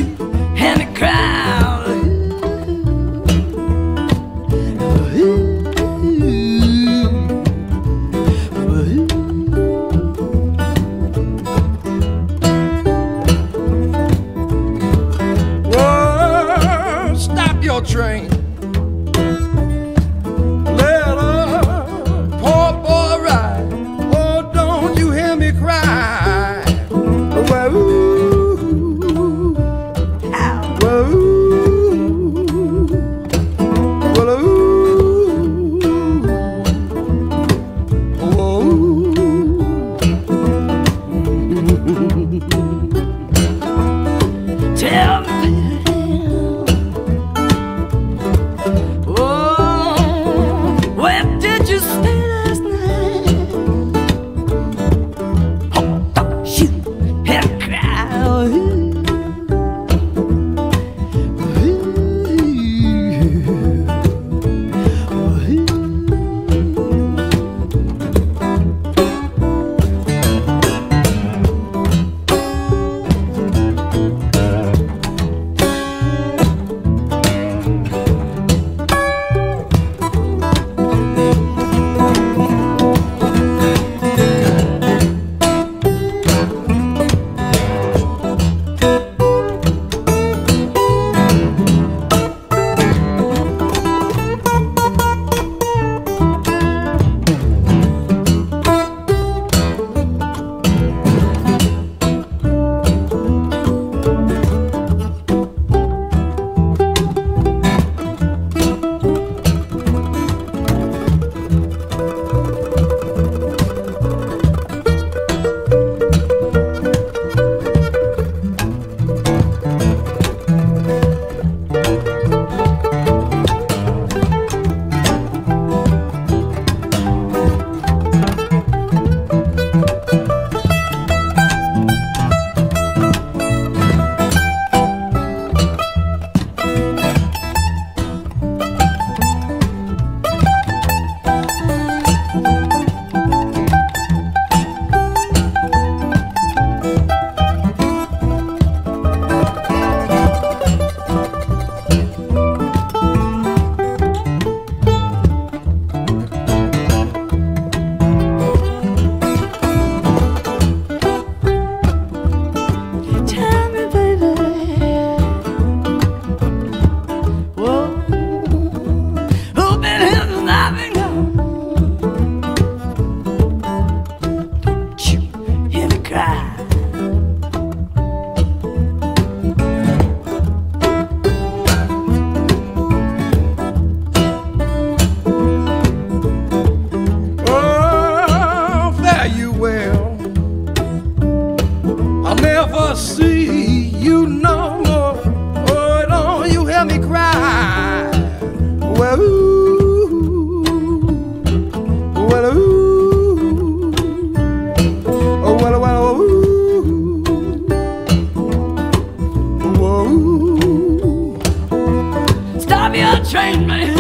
and the crowd. Whoa, stop your train. Let a poor boy ride. Oh, don't you hear me cry? Whoa, whoa, Tell me, oh, where did you stay last night? Oh, don't shoot and cry. See you no more. Oh, don't you hear me cry? Well, ooh, well, ooh, oh, well, well, ooh, whoa. Stop your train, man.